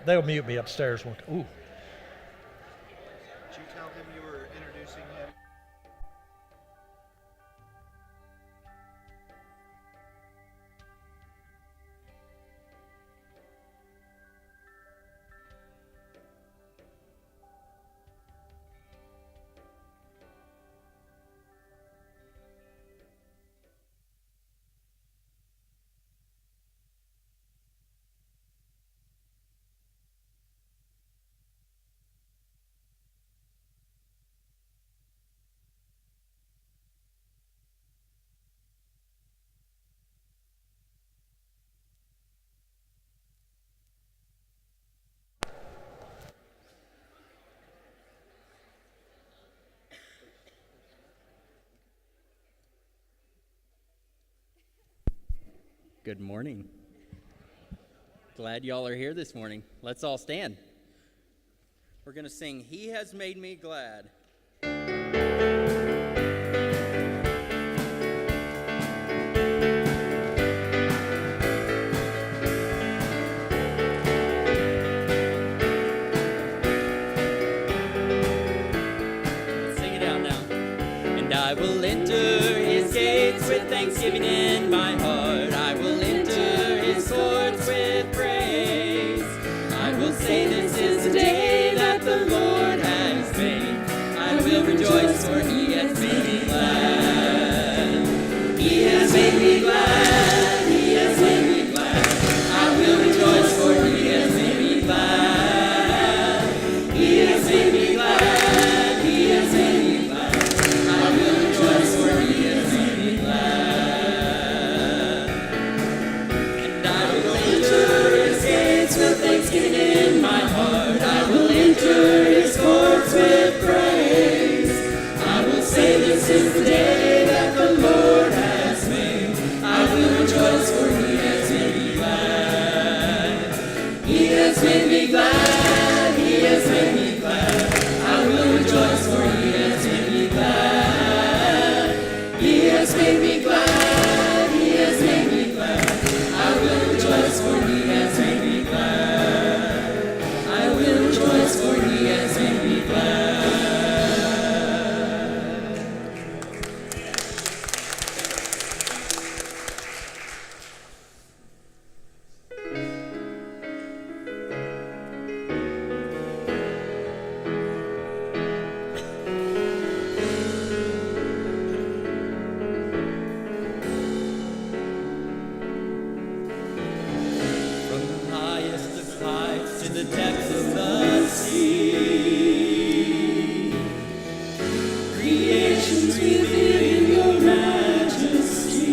They'll mute me upstairs. Ooh. Did you tell him you were introducing him? Good morning. Glad y'all are here this morning. Let's all stand. We're going to sing, "He Has Made Me Glad." Sing it out now. And I will enter his gates with thanksgiving in my heart. I will enter his courts with praise. I will say this is the day that the Lord has made. I will rejoice, for he has made me glad. He has made me glad. He has made me glad. I will rejoice, for he has made me glad. He has made me glad. He has made me glad. I will rejoice, for he has made me glad. And I will enter his gates with thanksgiving in my heart. I will enter his courts with praise. I will say this is the day that the Lord has made. I will rejoice, for he has made me glad. He has made me glad. He has made me glad. I will rejoice, for he has made me glad. He has made me glad. He has made me glad. I will rejoice, for he has made me glad. I will rejoice, for he has made me glad. From the highest of heights to the depths of the sea, creation's revealing your majesty.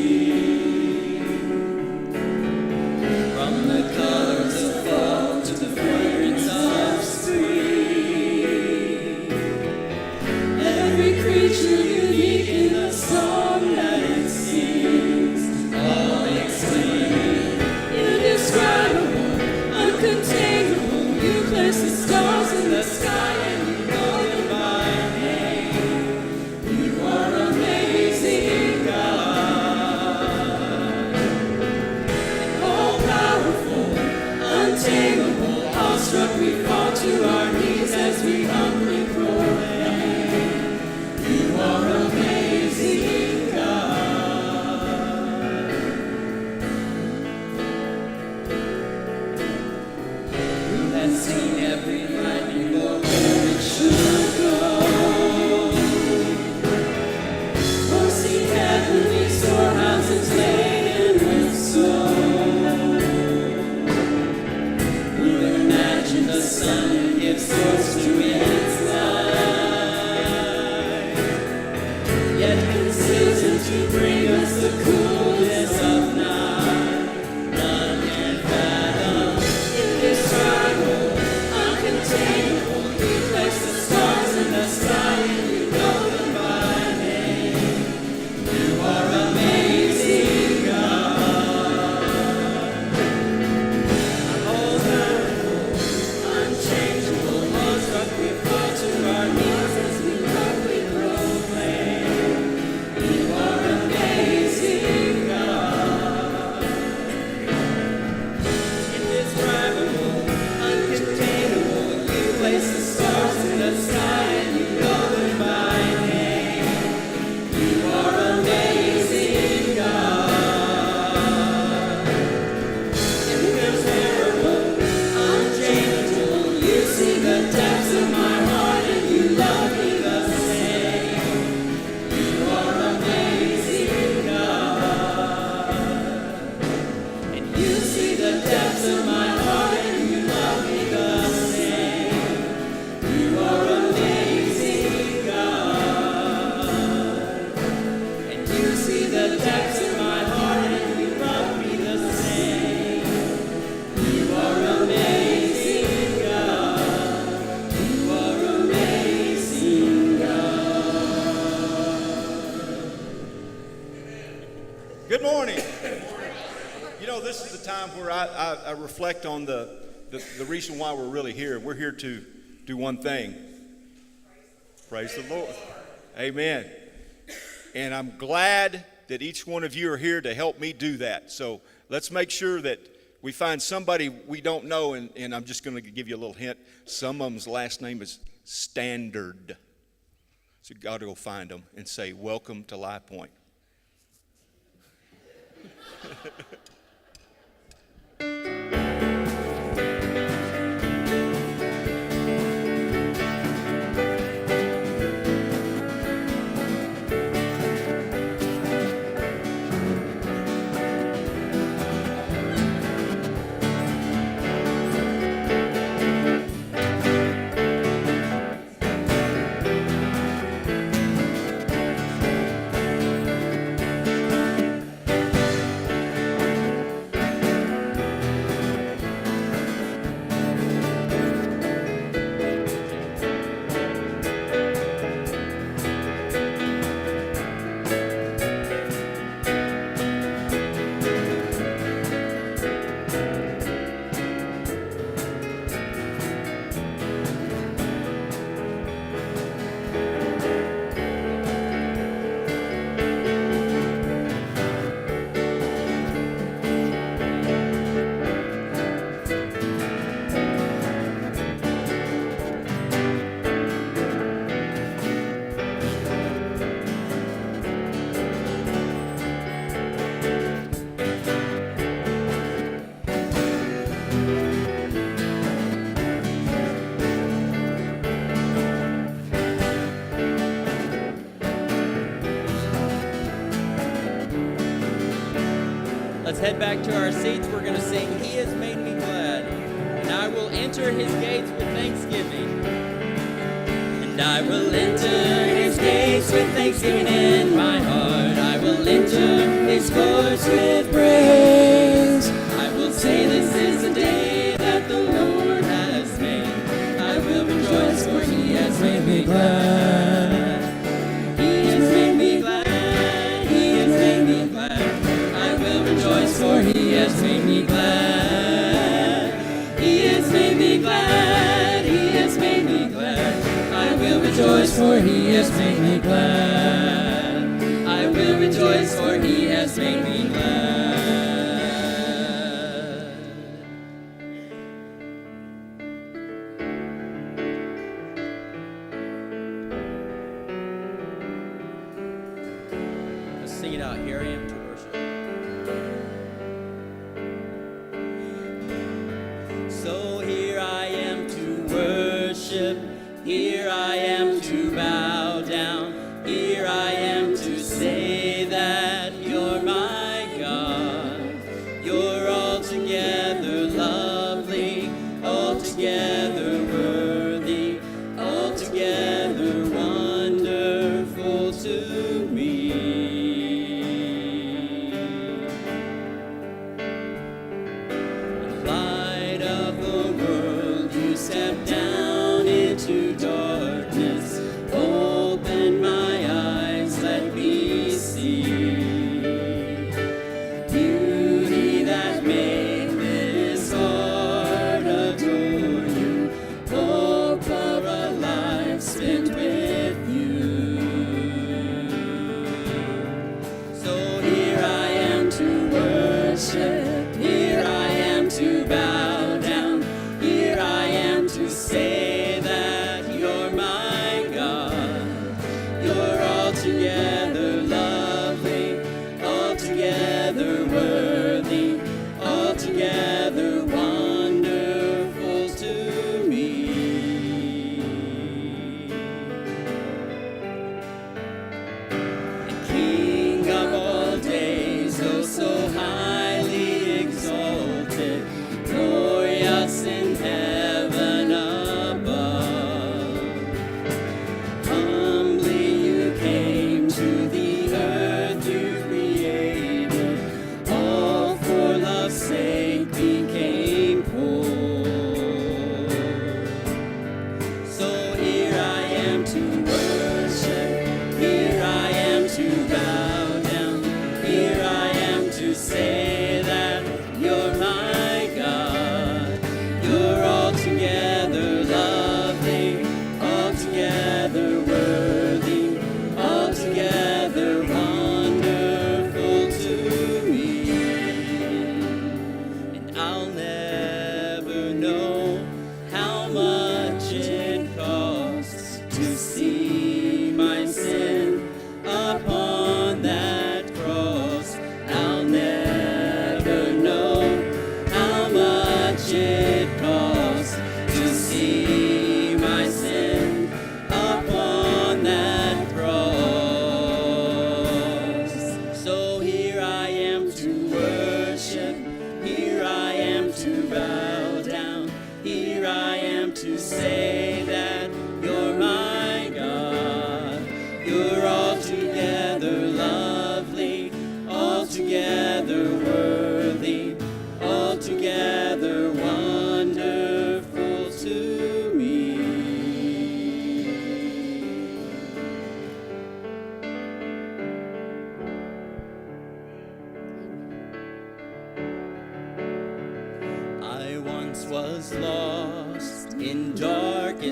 From the colors of fall to the fragrance of spring, every creature unique in the song that it sings, all exclaiming, indescribable, uncontainable. You place the stars in the sky and you know them by name. You are amazing, God. All powerful, untamable, awestruck, we fall to our knees as we humbly proclaim. You are amazing, God. Who has seen every lightning bolt where it should go? Or seen heavenly storehouses laden with snow? Who imagined the sun and gives source to its light? Yet consistent to bring us the coolness of night. None can fathom, indescribable, uncontainable. You place the stars in the sky and you know them by name. You are amazing, God. All powerful, unchangeable, awestruck, time where I reflect on the reason why we're really here. We're here to do one thing. Praise the Lord. Amen. And I'm glad that each one of you are here to help me do that. So let's make sure that we find somebody we don't know, and I'm just going to give you a little hint. Some of them's last name is Standard. So you got to go find them and say, welcome to Lifepoint. Let's head back to our seats. We're going to sing He Has Made Me Glad. And I will enter His gates with thanksgiving. And I will enter His gates with thanksgiving in my heart. I will enter His courts with praise. I will say this is the day that the Lord has made. I will rejoice for He has made me glad. He has made me glad. He has made me glad. For He has made me glad. He has made me glad. He has made me glad. I will rejoice, for He has made me glad. I will rejoice, for He has made me glad. Let's sing it out. Here I am to worship. So here I am to worship, here I am to bow down, here I am to say that you're my God. You're altogether lovely, altogether worthy, altogether wonderful to me. Step down into darkness, open my eyes, let me see beauty that made this heart adore you, hope of a life spent with you. So here I am to worship, here I am to bow down, here I am to say that you're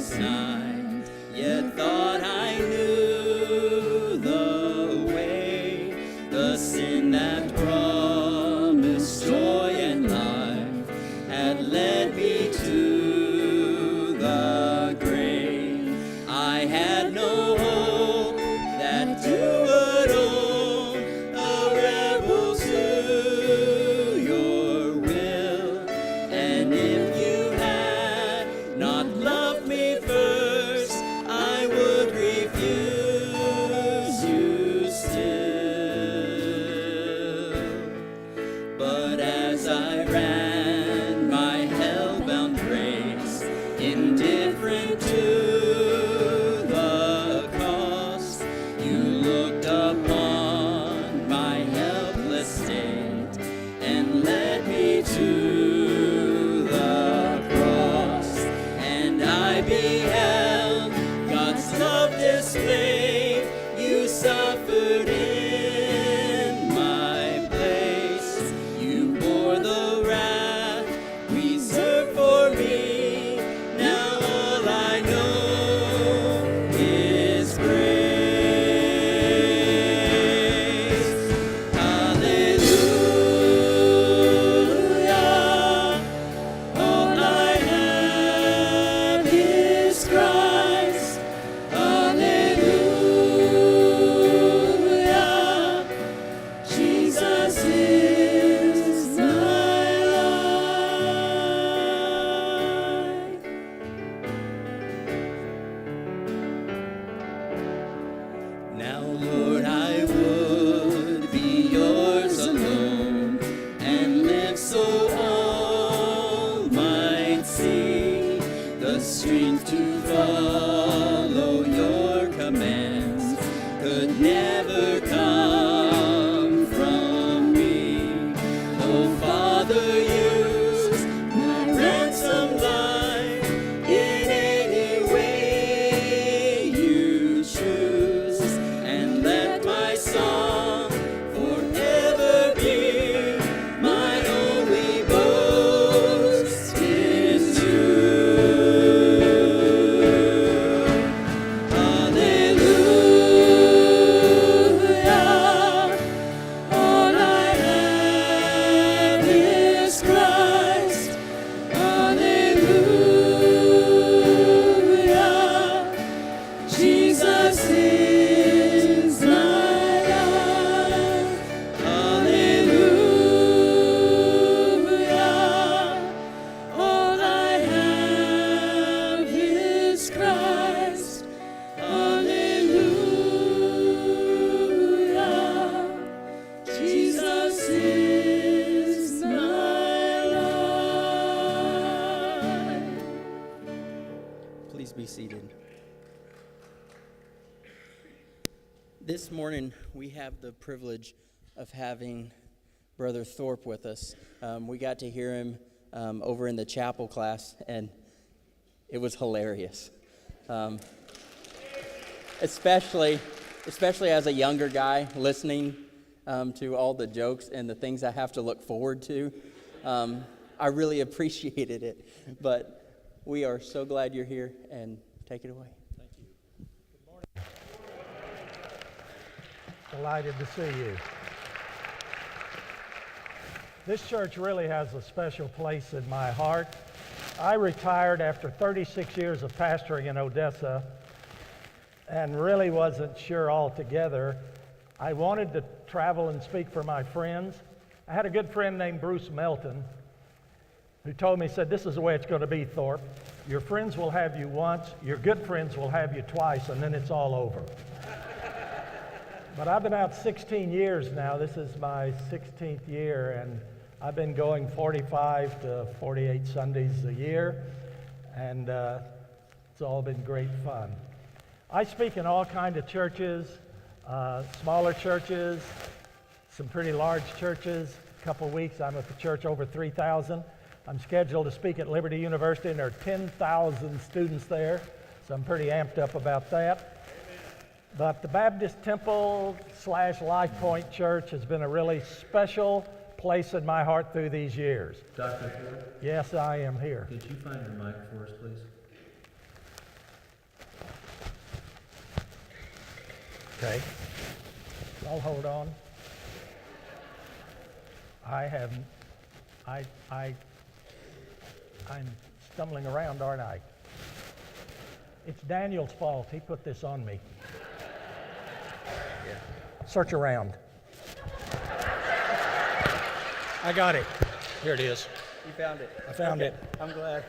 darkest night, yet thought I knew the way. The sin that promised joy and life had led me to the grave. I had no hope that you would own a rebel to your will, and if you had not loved me first, I would refuse you still. But as I ran my hell-bound race, indifferent to the cost, you looked upon my helpless state and led me to the cross. And I beheld God's love displayed. You suffered in my place. You bore the wrath reserved for me. Now all I know is grace. Hallelujah. All I have is Christ. Hallelujah. Jesus is my life. Now, Lord, I would be yours alone and live so all might see the strength to follow your commands could never come from me. Oh, Father, use my ransom life in any way you choose, and let my song forever be my only boast in you. Hallelujah. All I have is Christ. Hallelujah. Jesus is my life. Hallelujah. All I have is Christ. Hallelujah. Jesus is my life. Please be seated. This morning, we have the privilege of having Brother Thorpe with us. We got to hear him over in the chapel class, and it was hilarious. Especially as a younger guy, listening to all the jokes and the things I have to look forward to. I really appreciated it. But we are so glad you're here, and take it away. Delighted to see you. This church really has a special place in my heart. I retired after 36 years of pastoring in Odessa and really wasn't sure altogether. I wanted to travel and speak for my friends. I had a good friend named Bruce Melton who told me, said, "This is the way it's going to be, Thorpe. Your friends will have you once, your good friends will have you twice, and then it's all over." But I've been out 16 years now. This is my 16th year, and I've been going 45 to 48 Sundays a year, and it's all been great fun. I speak in all kinds of churches, smaller churches, some pretty large churches. A couple of weeks, I'm at the church over 3,000. I'm scheduled to speak at Liberty University, and there are 10,000 students there, so I'm pretty amped up about that. But the Baptist Temple / Lifepoint Church has been a really special place in my heart through these years. Dr. Ford, Yes, I am here. could you find your mic for us, please? Okay. I'll hold on. I'm stumbling around, aren't I? It's Daniel's fault. He put this on me. Search around. I got it. Here it is. You found it. I found it. I'm glad.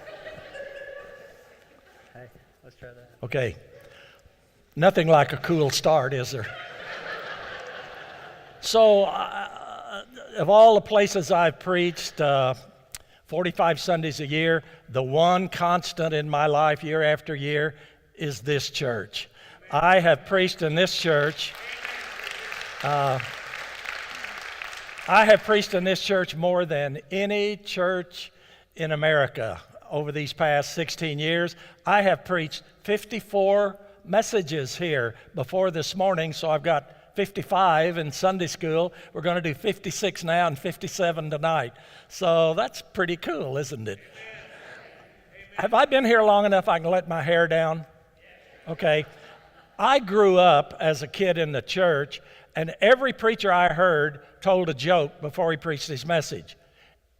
Hey, let's try that. Okay. Nothing like a cool start, is there? So, of all the places I've preached, 45 Sundays a year, the one constant in my life year after year is this church. I have preached in this church. I have preached in this church more than any church in America over these past 16 years. I have preached 54 messages here before this morning, so I've got 55 in Sunday school. We're going to do 56 now and 57 tonight. So that's pretty cool, isn't it? Have I been here long enough I can let my hair down? Okay. I grew up as a kid in the church, and every preacher I heard told a joke before he preached his message.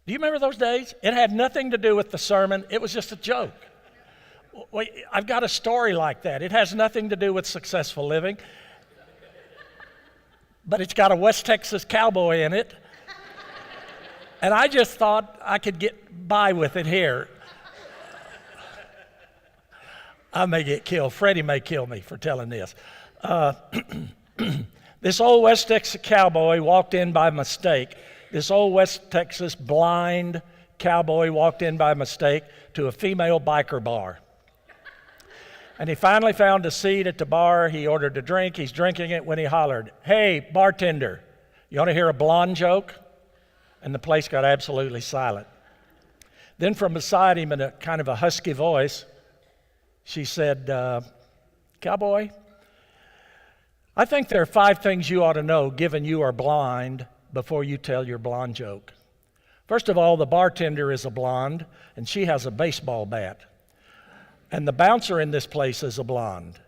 Do you remember those days? It had nothing to do with the sermon. It was just a joke. Well, I've got a story like that. It has nothing to do with successful living, but it's got a West Texas cowboy in it. And I just thought I could get by with it here. I may get killed. Freddie may kill me for telling this. This old West Texas cowboy walked in by mistake. This old West Texas blind cowboy walked in by mistake to a female biker bar. And he finally found a seat at the bar. He ordered a drink. He's drinking it when he hollered, "Hey, bartender, you want to hear a blonde joke?" And the place got absolutely silent. Then from beside him in a kind of a husky voice, she said, "Cowboy, I think there are 5 things you ought to know given you are blind before you tell your blonde joke. First of all, the bartender is a blonde, and she has a baseball bat. And the bouncer in this place is a blonde.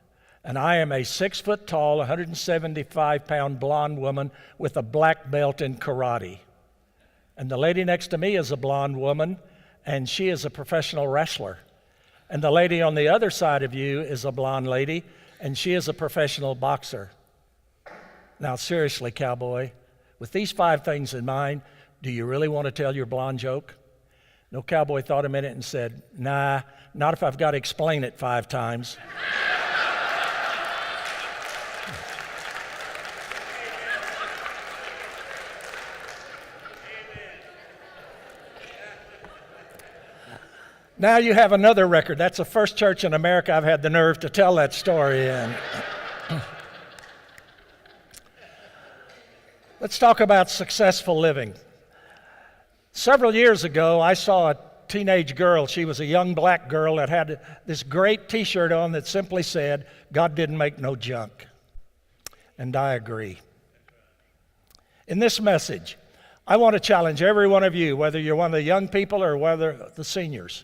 And I am a 6 foot tall, 175-pound blonde woman with a black belt in karate. And the lady next to me is a blonde woman, and she is a professional wrestler. And the lady on the other side of you is a blonde lady, and she is a professional boxer. Now, seriously, cowboy, with these 5 things in mind, do you really want to tell your blonde joke?" No cowboy thought a minute and said, "Nah, not if I've got to explain it 5 times. Now you have another record. That's the first church in America I've had the nerve to tell that story in. Let's talk about successful living. Several years ago, I saw a teenage girl. She was a young black girl that had this great t-shirt on that simply said, "God didn't make no junk." And I agree. In this message, I want to challenge every one of you, whether you're one of the young people or whether the seniors.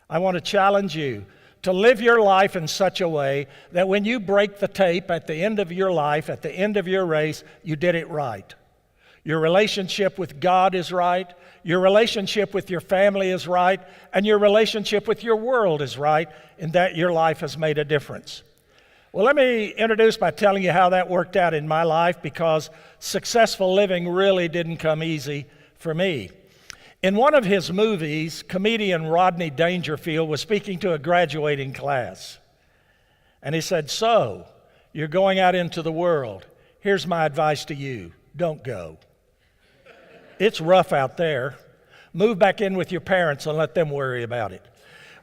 I want to challenge you to live your life in such a way that when you break the tape at the end of your life, at the end of your race, you did it right. Your relationship with God is right, your relationship with your family is right, and your relationship with your world is right, in that your life has made a difference. Well, let me introduce by telling you how that worked out in my life, because successful living really didn't come easy for me. In one of his movies, comedian Rodney Dangerfield was speaking to a graduating class. And he said, "So, you're going out into the world. Here's my advice to you. Don't go. It's rough out there. Move back in with your parents and let them worry about it."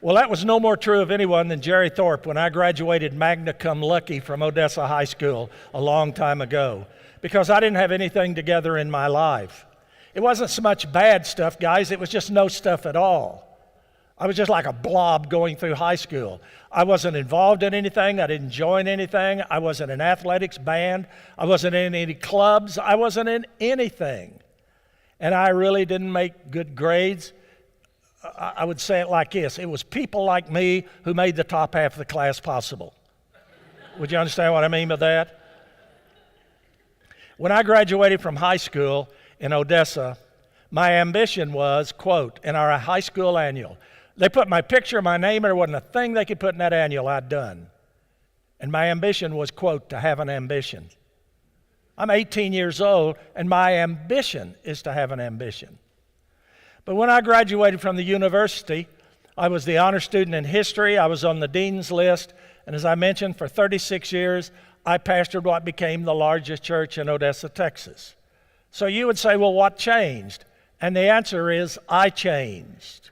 Well, that was no more true of anyone than Jerry Thorpe when I graduated magna cum laude from Odessa High School a long time ago, because I didn't have anything together in my life. It wasn't so much bad stuff, guys. It was just no stuff at all. I was just like a blob going through high school. I wasn't involved in anything. I didn't join anything. I wasn't in athletics, band. I wasn't in any clubs. I wasn't in anything. And I really didn't make good grades. I would say it like this: it was people like me who made the top half of the class possible. Would you understand what I mean by that? When I graduated from high school in Odessa, my ambition was, quote, in our high school annual, they put my picture, my name, and there wasn't a thing they could put in that annual I'd done. And my ambition was, quote, to have an ambition. I'm 18 years old, and my ambition is to have an ambition. But when I graduated from the university, I was the honor student in history. I was on the dean's list. And as I mentioned, for 36 years, I pastored what became the largest church in Odessa, Texas. So you would say, well, what changed? And the answer is, I changed.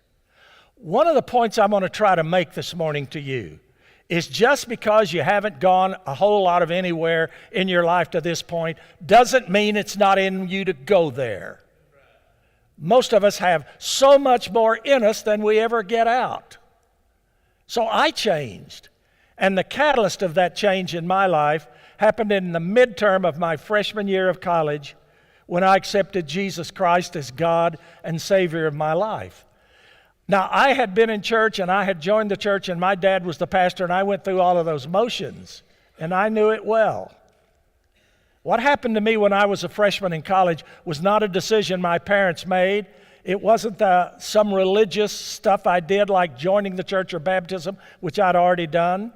One of the points I'm going to try to make this morning to you is just because you haven't gone a whole lot of anywhere in your life to this point doesn't mean it's not in you to go there. Most of us have so much more in us than we ever get out. So I changed. And the catalyst of that change in my life happened in the midterm of my freshman year of college when I accepted Jesus Christ as God and Savior of my life. Now, I had been in church and I had joined the church and my dad was the pastor and I went through all of those motions and I knew it well. What happened to me when I was a freshman in college was not a decision my parents made. It wasn't some religious stuff I did like joining the church or baptism, which I'd already done.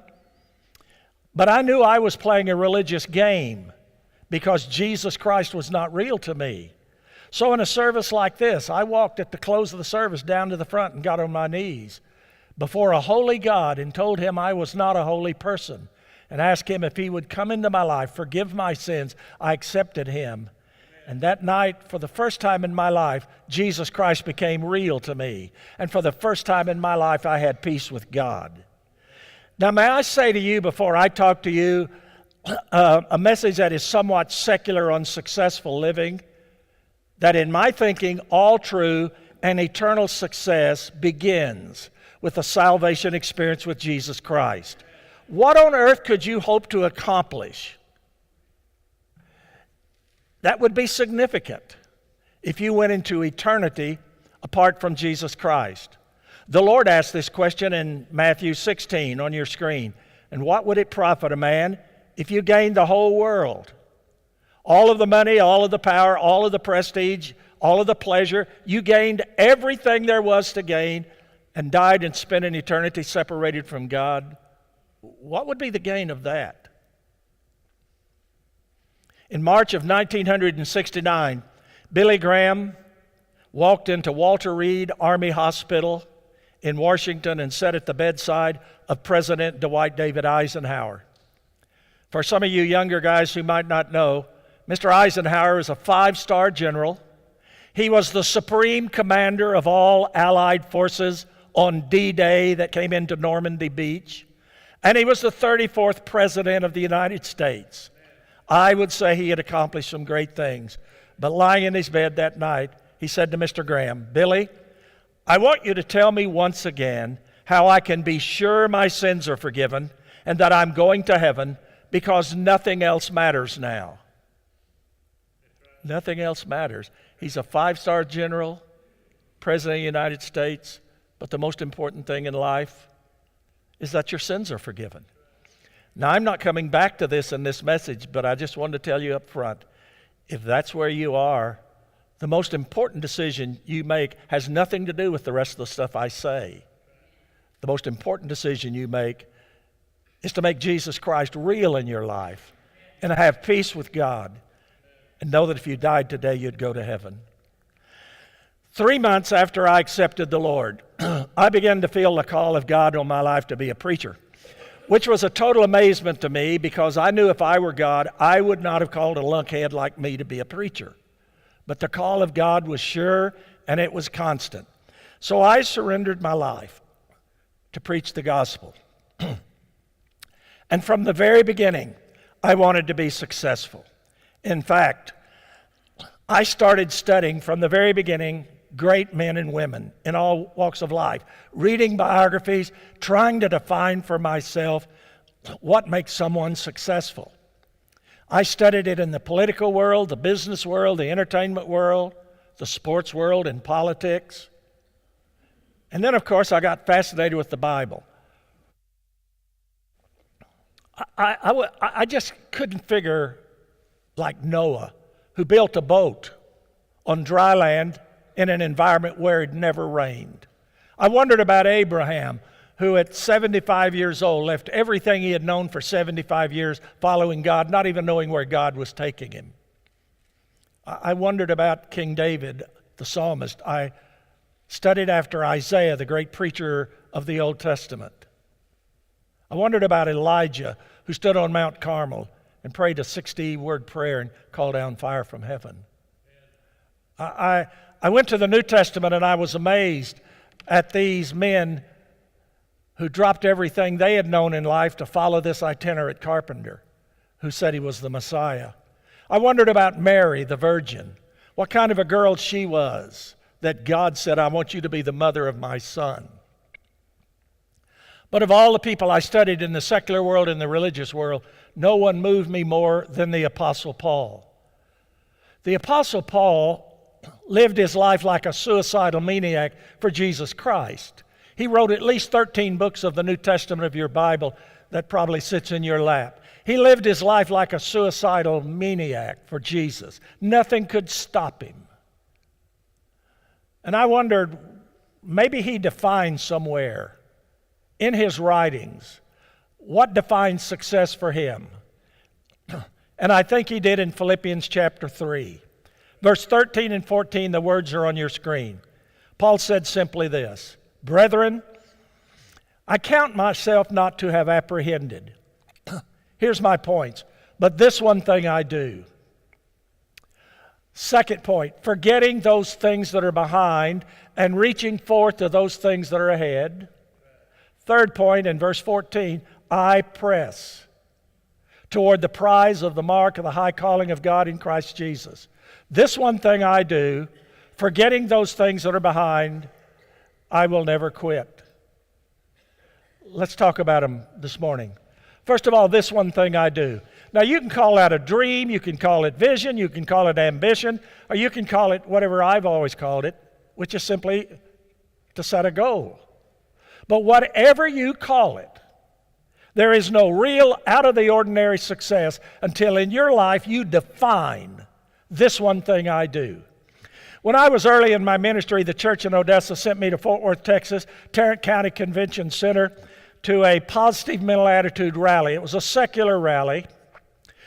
But I knew I was playing a religious game because Jesus Christ was not real to me. So in a service like this, I walked at the close of the service down to the front and got on my knees before a holy God and told him I was not a holy person and asked him if he would come into my life, forgive my sins. I accepted him. And that night, for the first time in my life, Jesus Christ became real to me. And for the first time in my life, I had peace with God. Now, may I say to you before I talk to you a message that is somewhat secular on successful living, that in my thinking, all true and eternal success begins with a salvation experience with Jesus Christ. What on earth could you hope to accomplish that would be significant if you went into eternity apart from Jesus Christ? The Lord asked this question in Matthew 16 on your screen. And what would it profit a man if you gained the whole world? All of the money, all of the power, all of the prestige, all of the pleasure. You gained everything there was to gain and died and spent an eternity separated from God. What would be the gain of that? In March of 1969, Billy Graham walked into Walter Reed Army Hospital in Washington and sat at the bedside of President Dwight David Eisenhower. For some of you younger guys who might not know, Mr. Eisenhower is a 5-star general. He was the supreme commander of all Allied forces on D-Day that came into Normandy Beach. And he was the 34th President of the United States. I would say he had accomplished some great things. But lying in his bed that night, he said to Mr. Graham, Billy, I want you to tell me once again how I can be sure my sins are forgiven and that I'm going to heaven because nothing else matters now. Nothing else matters. He's a 5-star general, President of the United States, but the most important thing in life is that your sins are forgiven. Now, I'm not coming back to this in this message, but I just wanted to tell you up front, if that's where you are, the most important decision you make has nothing to do with the rest of the stuff I say. The most important decision you make is to make Jesus Christ real in your life and to have peace with God and know that if you died today, you'd go to heaven. 3 months after I accepted the Lord, I began to feel the call of God on my life to be a preacher, which was a total amazement to me because I knew if I were God, I would not have called a lunkhead like me to be a preacher. But the call of God was sure and it was constant. So I surrendered my life to preach the gospel. And from the very beginning, I wanted to be successful. In fact, I started studying from the very beginning great men and women in all walks of life, reading biographies, trying to define for myself what makes someone successful. I studied it in the political world, the business world, the entertainment world, the sports world, and politics. And then, of course, I got fascinated with the Bible. I just couldn't figure, like Noah, who built a boat on dry land in an environment where it never rained. I wondered about Abraham, who at 75 years old left everything he had known for 75 years following God, not even knowing where God was taking him. I wondered about King David, the psalmist. I studied after Isaiah, the great preacher of the Old Testament. I wondered about Elijah, who stood on Mount Carmel and prayed a 60-word prayer and called down fire from heaven. I went to the New Testament and I was amazed at these men who dropped everything they had known in life to follow this itinerant carpenter who said he was the Messiah. I wondered about Mary, the virgin, what kind of a girl she was that God said, I want you to be the mother of my son. But of all the people I studied in the secular world and the religious world, no one moved me more than the Apostle Paul. The Apostle Paul lived his life like a suicidal maniac for Jesus Christ. He wrote at least 13 books of the New Testament of your Bible that probably sits in your lap. He lived his life like a suicidal maniac for Jesus. Nothing could stop him. And I wondered, maybe he defined somewhere in his writings what defines success for him. And I think he did in Philippians chapter 3. Verse 13 and 14, the words are on your screen. Paul said simply this, Brethren, I count myself not to have apprehended. Here's my points. But this one thing I do. Second point, forgetting those things that are behind and reaching forth to those things that are ahead. Third point, in verse 14, I press toward the prize of the mark of the high calling of God in Christ Jesus. This one thing I do, forgetting those things that are behind, I will never quit. Let's talk about them this morning. First of all, this one thing I do. Now, you can call that a dream, you can call it vision, you can call it ambition, or you can call it whatever I've always called it, which is simply to set a goal. But whatever you call it, there is no real out-of-the-ordinary success until in your life you define this one thing I do. When I was early in my ministry, the church in Odessa sent me to Fort Worth, Texas, Tarrant County Convention Center, to a positive mental attitude rally. It was a secular rally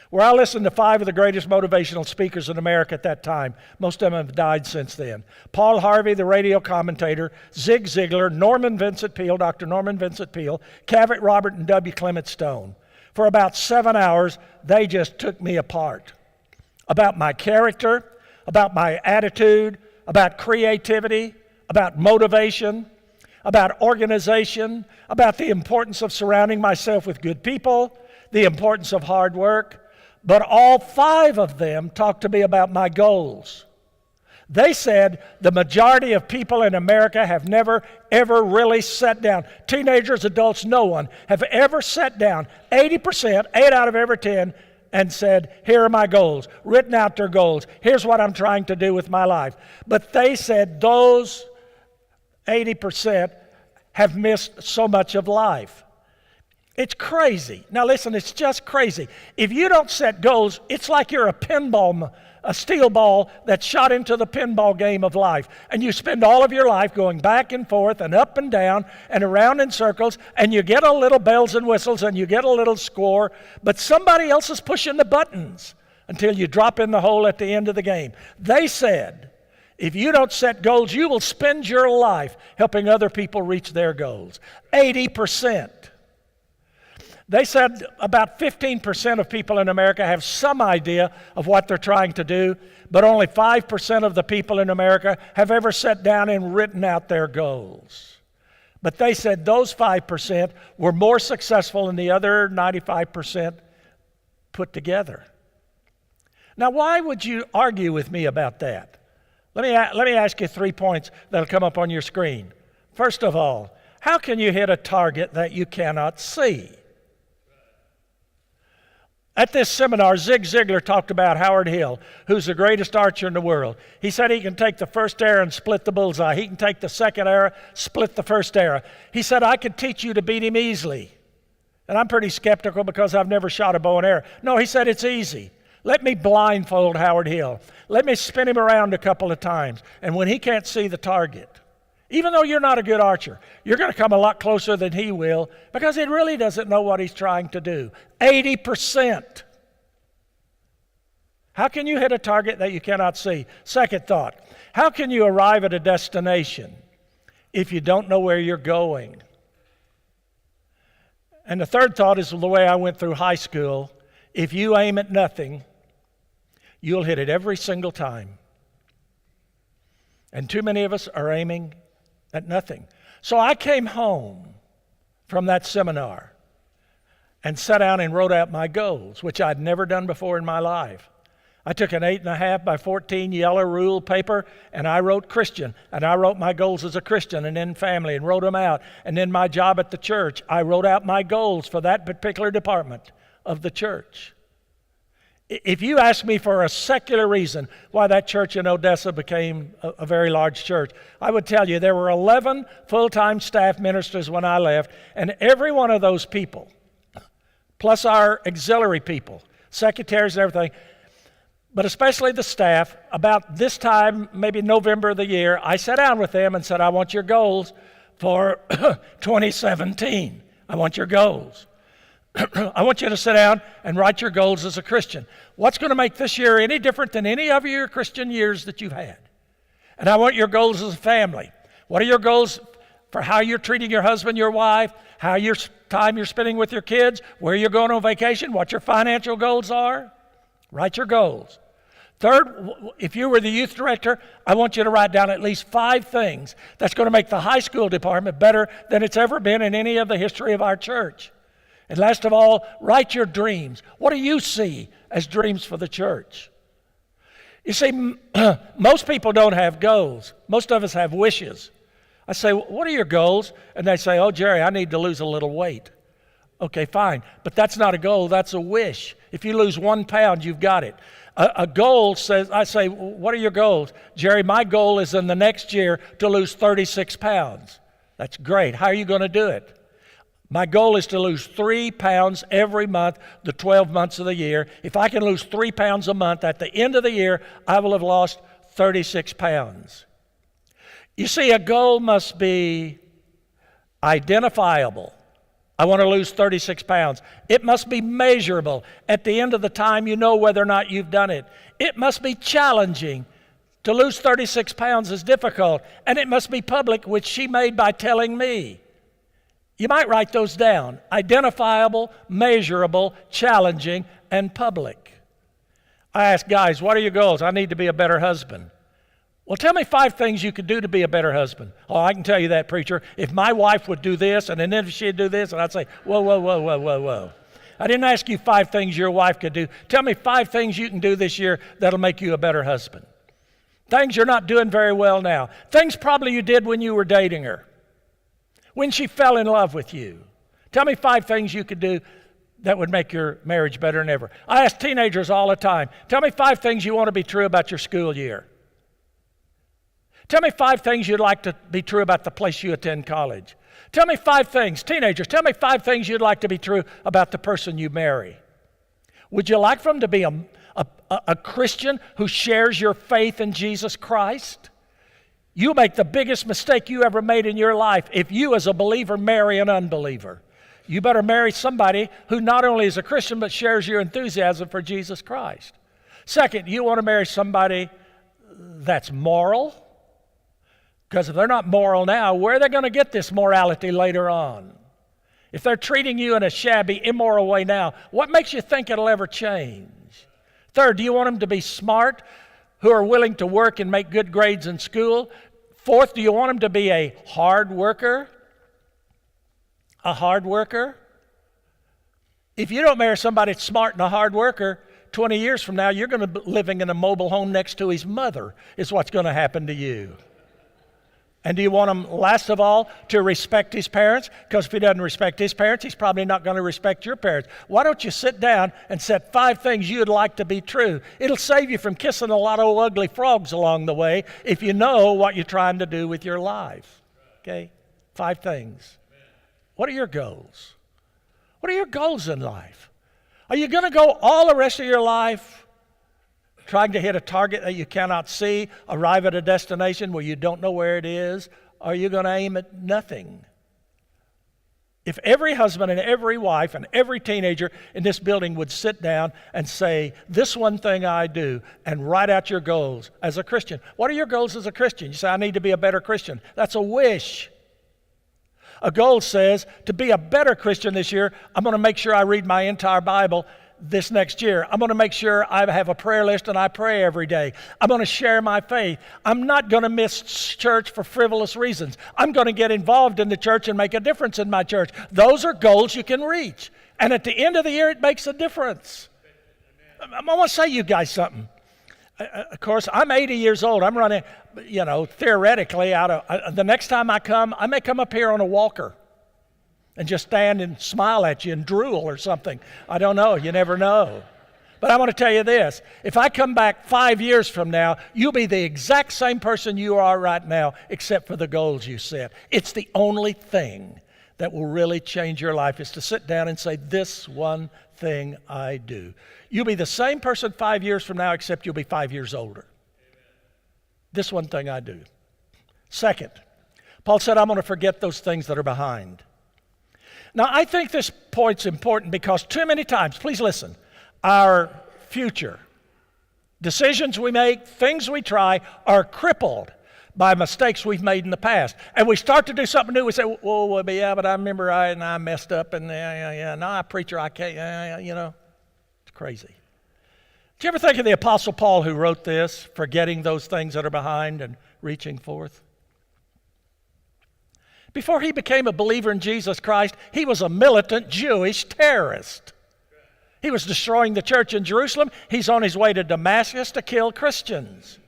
where I listened to 5 of the greatest motivational speakers in America at that time. Most of them have died since then. Paul Harvey, the radio commentator, Zig Ziglar, Norman Vincent Peale, Dr. Norman Vincent Peale, Cavett Robert, and W. Clement Stone. For about 7 hours, they just took me apart. About my character, about my attitude, about creativity, about motivation, about organization, about the importance of surrounding myself with good people, the importance of hard work. But all 5 of them talked to me about my goals. They said the majority of people in America have never, ever really sat down. Teenagers, adults, no one have ever sat down, 80%, 8 out of every 10, and said, here are my goals, written out their goals. Here's what I'm trying to do with my life. But they said those 80% have missed so much of life. It's crazy. Now listen, it's just crazy. If you don't set goals, it's like you're a steel ball that's shot into the pinball game of life. And you spend all of your life going back and forth and up and down and around in circles, and you get a little bells and whistles and you get a little score, but somebody else is pushing the buttons until you drop in the hole at the end of the game. They said, if you don't set goals, you will spend your life helping other people reach their goals. 80%. They said about 15% of people in America have some idea of what they're trying to do, but only 5% of the people in America have ever sat down and written out their goals. But they said those 5% were more successful than the other 95% put together. Now, why would you argue with me about that? Let me ask you 3 points that'll come up on your screen. First of all, how can you hit a target that you cannot see? At this seminar, Zig Ziglar talked about Howard Hill, who's the greatest archer in the world. He said he can take the first arrow and split the bullseye. He can take the second arrow, split the first arrow. He said, I could teach you to beat him easily. And I'm pretty skeptical because I've never shot a bow and arrow. No, he said it's easy. Let me blindfold Howard Hill. Let me spin him around a couple of times. And when he can't see the target, even though you're not a good archer, you're going to come a lot closer than he will because he really doesn't know what he's trying to do. 80%. How can you hit a target that you cannot see? Second thought, how can you arrive at a destination if you don't know where you're going? And the third thought is the way I went through high school. If you aim at nothing, you'll hit it every single time. And too many of us are aiming at nothing. So I came home from that seminar and sat down and wrote out my goals, which I'd never done before in my life. I took an 8.5 by 14 yellow ruled paper and I wrote Christian, and I wrote my goals as a Christian and then family and wrote them out. And then my job at the church, I wrote out my goals for that particular department of the church. If you ask me for a secular reason why that church in Odessa became a very large church, I would tell you there were 11 full-time staff ministers when I left, and every one of those people, plus our auxiliary people, secretaries and everything, but especially the staff, about this time, maybe November of the year, I sat down with them and said, I want your goals for 2017. I want your goals. I want you to sit down and write your goals as a Christian. What's going to make this year any different than any of your Christian years that you've had? And I want your goals as a family. What are your goals for how you're treating your husband, your wife, how your time you're spending with your kids, where you're going on vacation, what your financial goals are? Write your goals. Third, if you were the youth director, I want you to write down at least 5 things that's going to make the high school department better than it's ever been in any of the history of our church. And last of all, write your dreams. What do you see as dreams for the church? You see, most people don't have goals. Most of us have wishes. I say, what are your goals? And they say, oh, Jerry, I need to lose a little weight. Okay, fine. But that's not a goal, that's a wish. If you lose 1 pound, you've got it. A goal says, I say, what are your goals? Jerry, my goal is in the next year to lose 36 pounds. That's great. How are you going to do it? My goal is to lose 3 pounds every month, the 12 months of the year. If I can lose 3 pounds a month, at the end of the year, I will have lost 36 pounds. You see, a goal must be identifiable. I want to lose 36 pounds. It must be measurable. At the end of the time, you know whether or not you've done it. It must be challenging. To lose 36 pounds is difficult, and it must be public, which she made by telling me. You might write those down. Identifiable, measurable, challenging, and public. I ask guys, what are your goals? I need to be a better husband. Well, tell me 5 things you could do to be a better husband. Oh, I can tell you that, preacher. If my wife would do this, and then if she'd do this, and I'd say, whoa, whoa, whoa, whoa, whoa, whoa. I didn't ask you 5 things your wife could do. Tell me 5 things you can do this year that'll make you a better husband. Things you're not doing very well now. Things probably you did when you were dating her. When she fell in love with you. Tell me 5 things you could do that would make your marriage better than ever. I ask teenagers all the time, tell me 5 things you want to be true about your school year. Tell me 5 things you'd like to be true about the place you attend college. Tell me 5 things, teenagers, tell me 5 things you'd like to be true about the person you marry. Would you like for them to be a Christian who shares your faith in Jesus Christ? You'll make the biggest mistake you ever made in your life if you as a believer marry an unbeliever. You better marry somebody who not only is a Christian but shares your enthusiasm for Jesus Christ. Second, you want to marry somebody that's moral, because if they're not moral now, where are they going to get this morality later on? If they're treating you in a shabby, immoral way now, what makes you think it'll ever change? Third, do you want them to be smart, who are willing to work and make good grades in school? Fourth, do you want them to be a hard worker? A hard worker? If you don't marry somebody that's smart and a hard worker, 20 years from now, you're going to be living in a mobile home next to his mother, is what's going to happen to you. And do you want him, last of all, to respect his parents? Because if he doesn't respect his parents, he's probably not going to respect your parents. Why don't you sit down and set 5 things you'd like to be true? It'll save you from kissing a lot of ugly frogs along the way if you know what you're trying to do with your life. Okay? 5 things. What are your goals? What are your goals in life? Are you going to go all the rest of your life trying to hit a target that you cannot see, arrive at a destination where you don't know where it is? Or are you going to aim at nothing? If every husband and every wife and every teenager in this building would sit down and say, this one thing I do, and write out your goals as a Christian. What are your goals as a Christian? You say, I need to be a better Christian. That's a wish. A goal says, to be a better Christian this year, I'm going to make sure I read my entire Bible this next year. I'm going to make sure I have a prayer list and I pray every day. I'm going to share my faith. I'm not going to miss church for frivolous reasons. I'm going to get involved in the church and make a difference in my church. Those are goals you can reach. And at the end of the year, it makes a difference. I want to say you guys something. Of course, I'm 80 years old. I'm running, theoretically out of, the next time I may come up here on a walker and just stand and smile at you and drool or something. I don't know. You never know. But I want to tell you this. If I come back 5 years from now, you'll be the exact same person you are right now, except for the goals you set. It's the only thing that will really change your life, is to sit down and say, this one thing I do. You'll be the same person 5 years from now, except you'll be 5 years older. This one thing I do. Second, Paul said, I'm going to forget those things that are behind. Now, I think this point's important because too many times, please listen, our future, decisions we make, things we try, are crippled by mistakes we've made in the past. And we start to do something new, we say, well, yeah, but I remember I messed up, and no, preacher, I can't, it's crazy. Do you ever think of the Apostle Paul who wrote this, forgetting those things that are behind and reaching forth? Before he became a believer in Jesus Christ, he was a militant Jewish terrorist. He was destroying the church in Jerusalem. He's on his way to Damascus to kill Christians.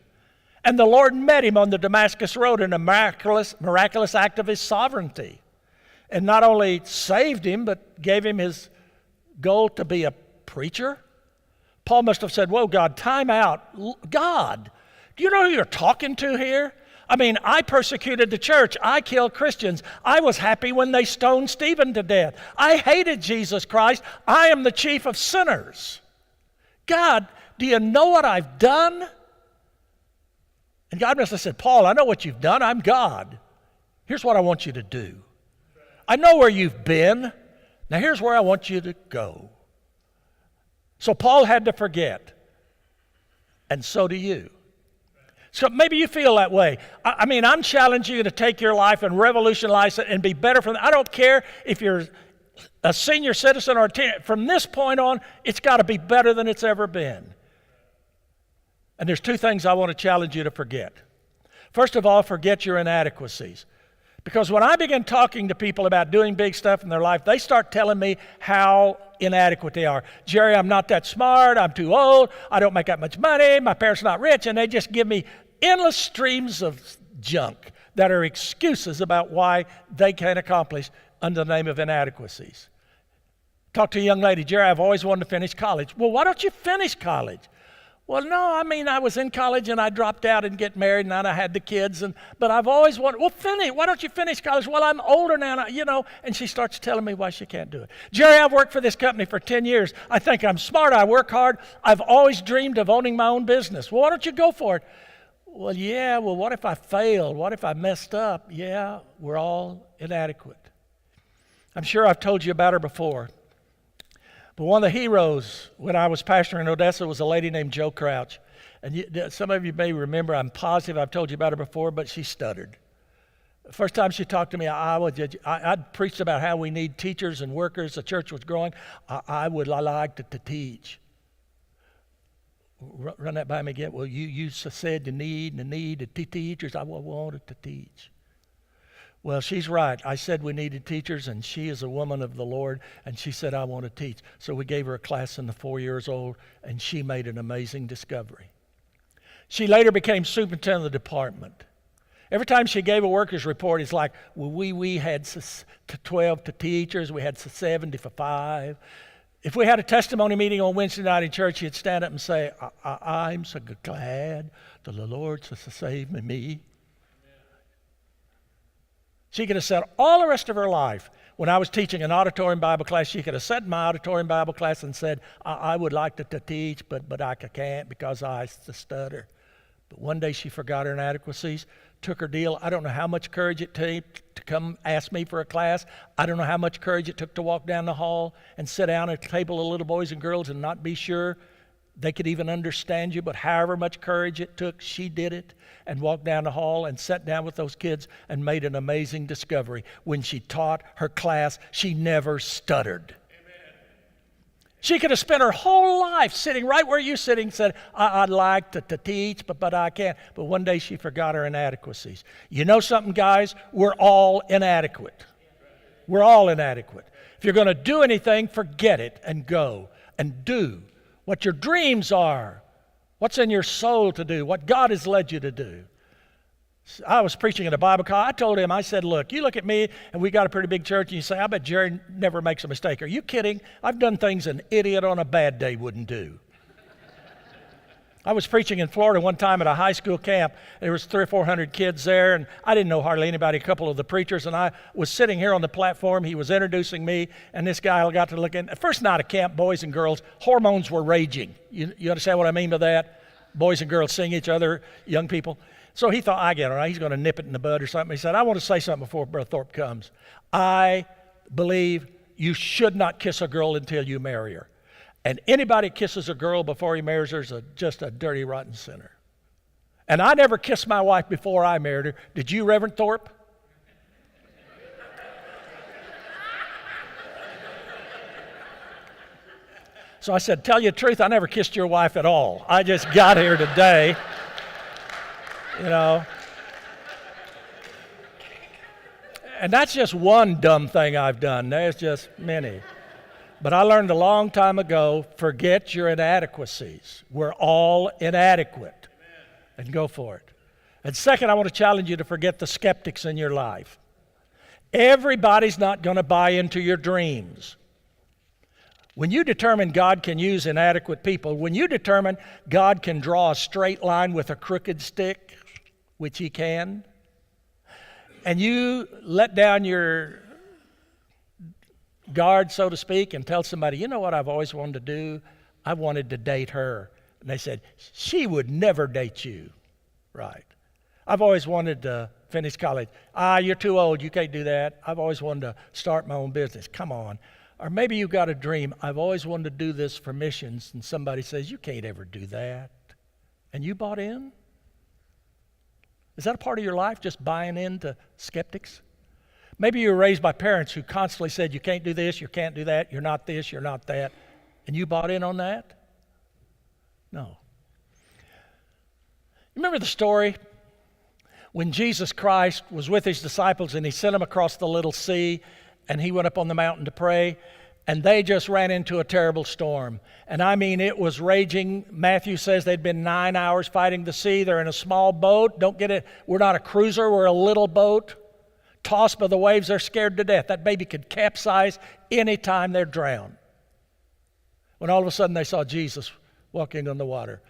And the Lord met him on the Damascus road in a miraculous act of his sovereignty. And not only saved him, but gave him his goal to be a preacher. Paul must have said, whoa, God, time out. God, do you know who you're talking to here? I mean, I persecuted the church. I killed Christians. I was happy when they stoned Stephen to death. I hated Jesus Christ. I am the chief of sinners. God, do you know what I've done? And God must have said, Paul, I know what you've done. I'm God. Here's what I want you to do. I know where you've been. Now here's where I want you to go. So Paul had to forget. And so do you. So maybe you feel that way. I mean, I'm challenging you to take your life and revolutionize it and be better from it. I don't care if you're a senior citizen or a teenager. From this point on, it's got to be better than it's ever been. And there's two things I want to challenge you to forget. First of all, forget your inadequacies. Because when I begin talking to people about doing big stuff in their life, they start telling me how inadequate they are. Jerry, I'm not that smart. I'm too old. I don't make that much money. My parents are not rich. And they just give me endless streams of junk that are excuses about why they can't accomplish under the name of inadequacies. Talk to a young lady, Jerry, I've always wanted to finish college. Well, why don't you finish college? Well, no, I mean, I was in college and I dropped out and get married and then I had the kids. But I've always wanted, well, finish. Why don't you finish college? Well, I'm older now, and she starts telling me why she can't do it. Jerry, I've worked for this company for 10 years. I think I'm smart. I work hard. I've always dreamed of owning my own business. Well, why don't you go for it? Well, yeah, what if I failed? What if I messed up? Yeah, we're all inadequate. I'm sure I've told you about her before. But one of the heroes when I was pastoring in Odessa was a lady named Jo Crouch. And some of you may remember, I'm positive I've told you about her before, but she stuttered. The first time she talked to me, I'd preached about how we need teachers and workers. The church was growing. I would like to teach. Run that by me again. Well, you said you need teachers. I wanted to teach. Well, she's right. I said we needed teachers, and she is a woman of the Lord, and she said, I want to teach. So we gave her a class in the 4 years old, and she made an amazing discovery. She later became superintendent of the department. Every time she gave a workers report, it's like, well, we had 12 teachers, we had 70 for 5. If we had a testimony meeting on Wednesday night in church, she'd stand up and say, I'm so glad that the Lord saved me. She could have said all the rest of her life, When I was teaching an auditorium Bible class, she could have sat in my auditorium Bible class and said, I would like to teach, but I can't because I stutter. But one day she forgot her inadequacies, took her deal. I don't know how much courage it took to come ask me for a class. I don't know how much courage it took to walk down the hall and sit down at a table of little boys and girls and not be sure they could even understand you. But however much courage it took, she did it and walked down the hall and sat down with those kids and made an amazing discovery. When she taught her class, she never stuttered. She could have spent her whole life sitting right where you're sitting and said, I'd like to teach, but I can't. But one day she forgot her inadequacies. You know something, guys? We're all inadequate. We're all inadequate. If you're going to do anything, forget it and go and do what your dreams are, what's in your soul to do, what God has led you to do. I was preaching at a Bible college. I told him, I said, look, you look at me, and we got a pretty big church, and you say, I bet Jerry never makes a mistake. Are you kidding? I've done things an idiot on a bad day wouldn't do. I was preaching in Florida one time at a high school camp. There was 300 or 400 kids there, and I didn't know hardly anybody, a couple of the preachers, and I was sitting here on the platform. He was introducing me, and this guy got to look in. First night of camp, boys and girls, hormones were raging. You understand what I mean by that? Boys and girls seeing each other, young people. So he thought, I get it, right? He's going to nip it in the bud or something. He said, I want to say something before Brother Thorpe comes. I believe you should not kiss a girl until you marry her. And anybody kisses a girl before he marries her is just a dirty, rotten sinner. And I never kissed my wife before I married her. Did you, Reverend Thorpe? So I said, tell you the truth, I never kissed your wife at all. I just got here today. You know. And that's just one dumb thing I've done. There's just many. But I learned a long time ago, forget your inadequacies. We're all inadequate. And go for it. And second, I want to challenge you to forget the skeptics in your life. Everybody's not going to buy into your dreams. When you determine God can use inadequate people, when you determine God can draw a straight line with a crooked stick, which He can, and you let down your guard, so to speak, and tell somebody, you know what I've always wanted to do? I wanted to date her. And they said, she would never date you. Right. I've always wanted to finish college. You're too old. You can't do that. I've always wanted to start my own business. Come on. Or maybe you've got a dream. I've always wanted to do this for missions. And somebody says, you can't ever do that. And you bought in? Is that a part of your life, just buying into skeptics? Maybe you were raised by parents who constantly said, you can't do this, you can't do that, you're not this, you're not that. And you bought in on that? No. Remember the story when Jesus Christ was with His disciples and He sent them across the little sea and He went up on the mountain to pray, and they just ran into a terrible storm. And I mean, it was raging. Matthew says they'd been 9 hours fighting the sea. They're in a small boat. Don't get it. We're not a cruiser. We're a little boat. Tossed by the waves, they're scared to death. That baby could capsize any time they're drowned. When all of a sudden they saw Jesus walking on the water,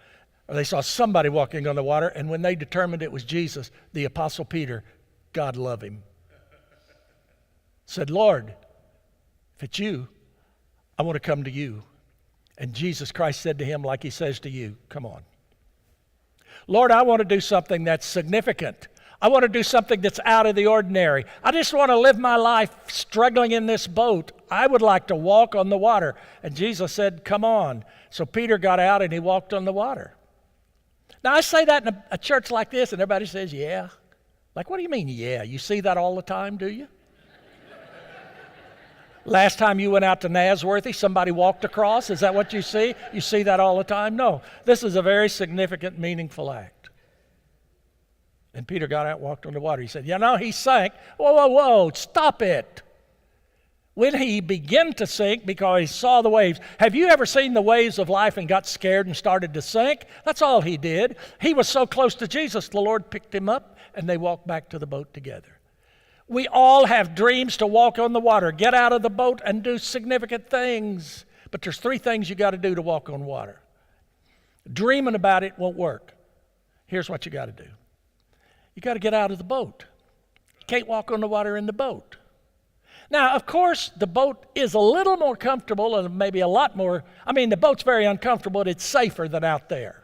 or they saw somebody walking on the water, and when they determined it was Jesus, the Apostle Peter, God love him, said, Lord, if it's you, I want to come to you. And Jesus Christ said to him, like He says to you, come on. Lord, I want to do something that's significant. I want to do something that's out of the ordinary. I just want to live my life struggling in this boat. I would like to walk on the water. And Jesus said, come on. So Peter got out and he walked on the water. Now I say that in a church like this and everybody says, yeah. Like, what do you mean, yeah? You see that all the time, do you? Last time you went out to Nasworthy, somebody walked across. Is that what you see? You see that all the time? No. This is a very significant, meaningful act. And Peter got out and walked on the water. He said, you know, he sank. Whoa, whoa, whoa, stop it. When he began to sink because he saw the waves. Have you ever seen the waves of life and got scared and started to sink? That's all he did. He was so close to Jesus, the Lord picked him up and they walked back to the boat together. We all have dreams to walk on the water, get out of the boat and do significant things. But there's 3 things you got to do to walk on water. Dreaming about it won't work. Here's what you got to do. You got to get out of the boat. You can't walk on the water in the boat. Now, of course, the boat is a little more comfortable and maybe a lot more, the boat's very uncomfortable, but it's safer than out there.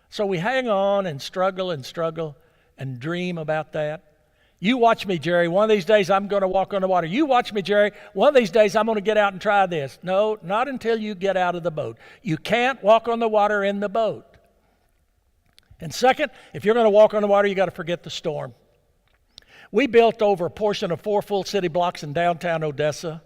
So we hang on and struggle and dream about that. You watch me, Jerry. One of these days I'm going to walk on the water. You watch me, Jerry. One of these days I'm going to get out and try this. No, not until you get out of the boat. You can't walk on the water in the boat. And second, if you're going to walk on the water, you got to forget the storm. We built over a portion of 4 full city blocks in downtown Odessa,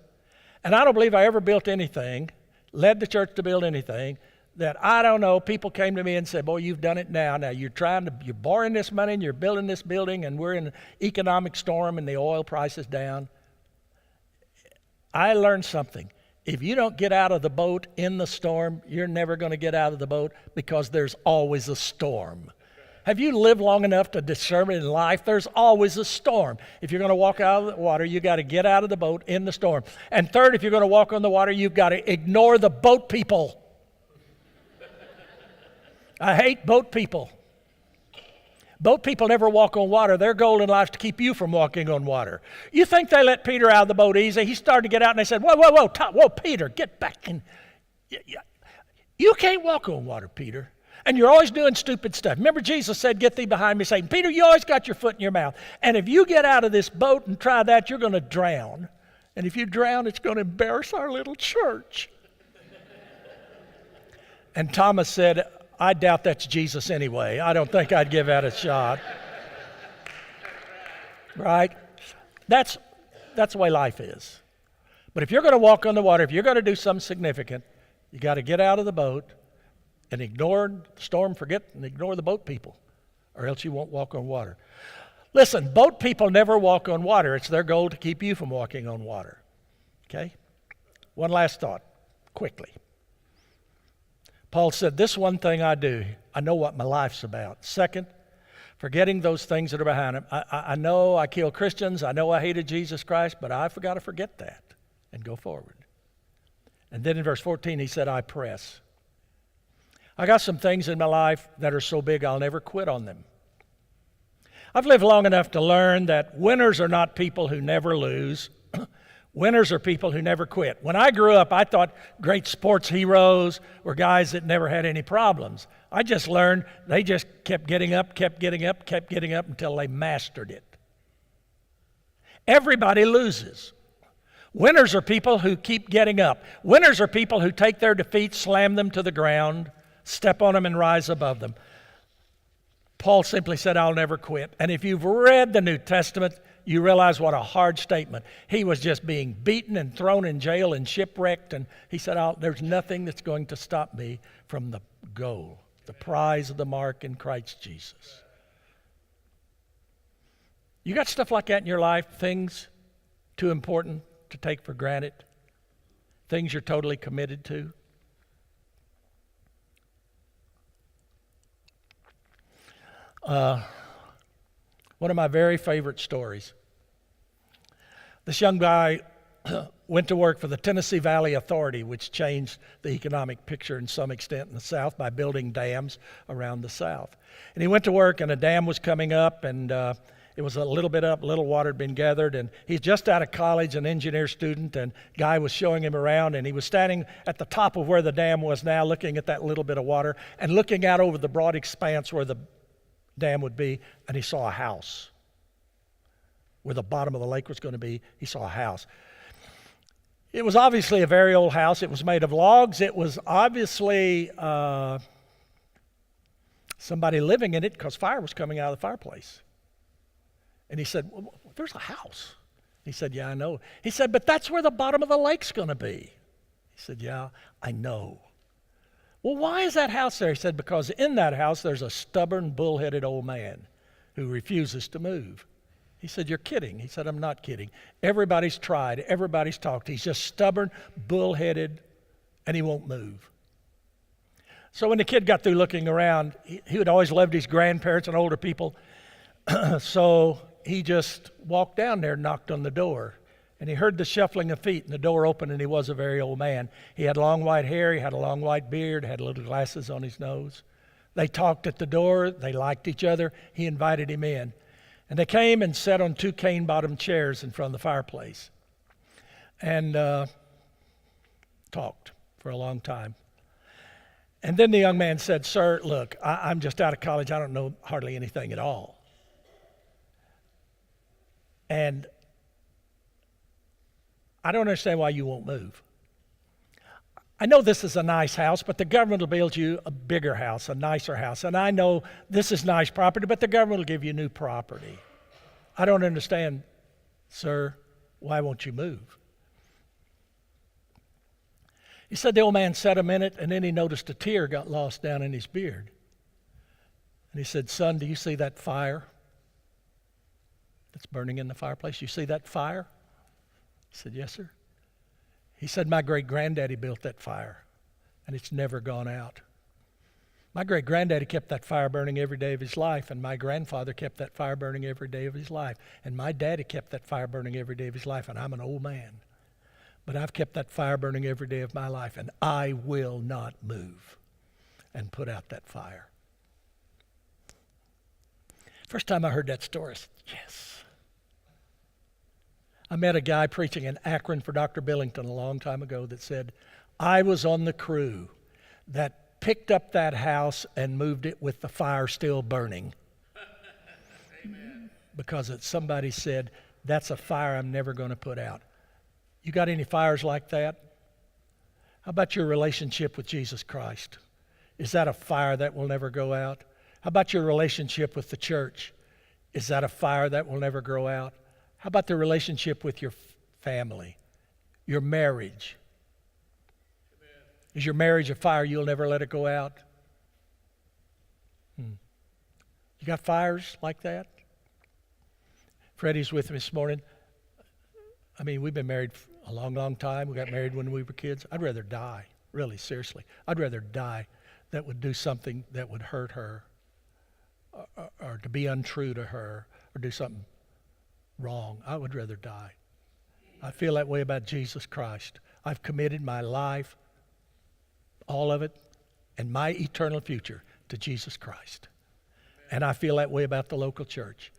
and I don't believe I ever built anything, led the church to build anything, that I don't know, people came to me and said, boy, you've done it now. Now you're borrowing this money and you're building this building and we're in an economic storm and the oil price is down. I learned something. If you don't get out of the boat in the storm, you're never going to get out of the boat because there's always a storm. Have you lived long enough to discern in life? There's always a storm. If you're going to walk out of the water, you got to get out of the boat in the storm. And third, if you're going to walk on the water, you've got to ignore the boat people. I hate boat people. Boat people never walk on water. Their goal in life is to keep you from walking on water. You think they let Peter out of the boat easy? He started to get out and they said, whoa, Peter, get back in. You can't walk on water, Peter. And you're always doing stupid stuff. Remember Jesus said, get thee behind me, Satan. Peter, you always got your foot in your mouth. And if you get out of this boat and try that, you're going to drown. And if you drown, it's going to embarrass our little church. And Thomas said, I doubt that's Jesus anyway. I don't think I'd give that a shot. Right? That's the way life is. But if you're going to walk on the water, if you're going to do something significant, you got to get out of the boat and ignore the storm, and ignore the boat people, or else you won't walk on water. Listen, boat people never walk on water. It's their goal to keep you from walking on water. Okay? One last thought, quickly. Paul said, this one thing I do, I know what my life's about. Second, forgetting those things that are behind him. I know I killed Christians. I know I hated Jesus Christ, but I've got to forget that and go forward. And then in verse 14, he said, I press. I got some things in my life that are so big I'll never quit on them. I've lived long enough to learn that winners are not people who never lose. Winners are people who never quit. When I grew up, I thought great sports heroes were guys that never had any problems. I just learned they just kept getting up until they mastered it. Everybody loses. Winners are people who keep getting up. Winners are people who take their defeats, slam them to the ground, step on them and rise above them. Paul simply said, I'll never quit. And if you've read the New Testament, you realize what a hard statement. He was just being beaten and thrown in jail and shipwrecked. And he said, there's nothing that's going to stop me from the goal, the prize of the mark in Christ Jesus. You got stuff like that in your life, things too important to take for granted, things you're totally committed to. One of my very favorite stories. This young guy went to work for the Tennessee Valley Authority, which changed the economic picture in some extent in the South by building dams around the South. And he went to work, and a dam was coming up, and it was a little bit up, a little water had been gathered, and he's just out of college, an engineer student, and guy was showing him around, and he was standing at the top of where the dam was now, looking at that little bit of water, and looking out over the broad expanse where the dam would be, and he saw a house. Where the bottom of the lake was going to be, he saw a house. It was obviously a very old house. It was made of logs. It was obviously somebody living in it because fire was coming out of the fireplace. And he said, well, there's a house. He said, yeah, I know. He said, but that's where the bottom of the lake's going to be. He said, yeah, I know. Well, why is that house there? He said, because in that house there's a stubborn, bullheaded old man who refuses to move. He said, you're kidding. He said, I'm not kidding. Everybody's tried. Everybody's talked. He's just stubborn, bullheaded, and he won't move. So when the kid got through looking around, he had always loved his grandparents and older people. So he just walked down there and knocked on the door. And he heard the shuffling of feet, and the door opened, and he was a very old man. He had long white hair, he had a long white beard, had little glasses on his nose. They talked at the door, they liked each other. He invited him in. And they came and sat on 2 cane-bottom chairs in front of the fireplace and talked for a long time. And then the young man said, "Sir, look, I'm just out of college. I don't know hardly anything at all. And I don't understand why you won't move. I know this is a nice house, but the government will build you a bigger house, a nicer house. And I know this is nice property, but the government will give you new property. I don't understand, sir, why won't you move?" He said the old man sat a minute, and then he noticed a tear got lost down in his beard. And he said, "Son, do you see that fire that's burning in the fireplace? You see that fire?" He said, "Yes, sir." He said, "My great-granddaddy built that fire, and it's never gone out. My great-granddaddy kept that fire burning every day of his life, and my grandfather kept that fire burning every day of his life, and my daddy kept that fire burning every day of his life, and I'm an old man. But I've kept that fire burning every day of my life, and I will not move and put out that fire." First time I heard that story, I said, yes. I met a guy preaching in Akron for Dr. Billington a long time ago that said, "I was on the crew that picked up that house and moved it with the fire still burning." Because somebody said, "That's a fire I'm never going to put out." You got any fires like that? How about your relationship with Jesus Christ? Is that a fire that will never go out? How about your relationship with the church? Is that a fire that will never go out? How about the relationship with your family, your marriage? Amen. Is your marriage a fire you'll never let it go out? You got fires like that? Freddie's with me this morning. I mean, we've been married a long, long time. We got married when we were kids. I'd rather die, really, seriously. I'd rather die that would do something that would hurt her or to be untrue to her or do something wrong. I would rather die. I feel that way about Jesus Christ. I've committed my life, all of it, and my eternal future to Jesus Christ. And I feel that way about the local church.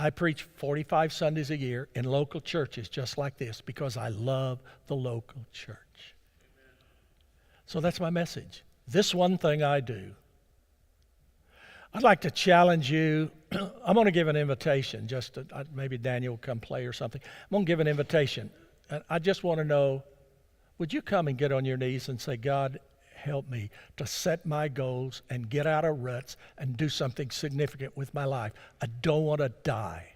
I preach 45 Sundays a year in local churches just like this because I love the local church. So that's my message. This one thing I do. I'd like to challenge you. I'm going to give an invitation. Maybe Daniel will come play or something. I'm going to give an invitation. And I just want to know, would you come and get on your knees and say, "God, help me to set my goals and get out of ruts and do something significant with my life. I don't want to die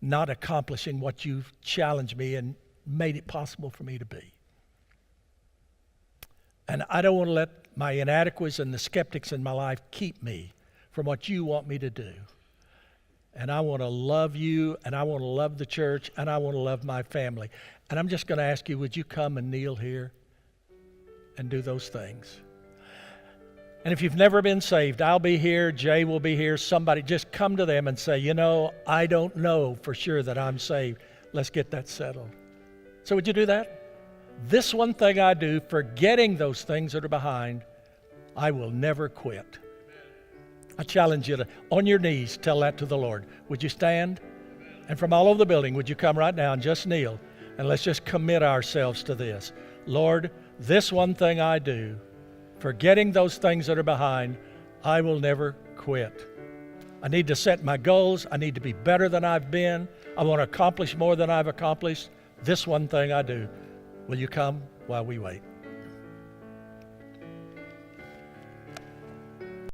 not accomplishing what you've challenged me and made it possible for me to be. And I don't want to let my inadequacies and the skeptics in my life keep me from what you want me to do. And I want to love you, and I want to love the church, and I want to love my family. And I'm just going to ask you, would you come and kneel here and do those things? And if you've never been saved, I'll be here, Jay will be here, somebody, just come to them and say, I don't know for sure that I'm saved. Let's get that settled. So would you do that? This one thing I do, forgetting those things that are behind, I will never quit. I challenge you to, on your knees, tell that to the Lord. Would you stand? And from all over the building, would you come right now and just kneel? And let's just commit ourselves to this. Lord, this one thing I do, forgetting those things that are behind, I will never quit. I need to set my goals. I need to be better than I've been. I want to accomplish more than I've accomplished. This one thing I do. Will you come while we wait?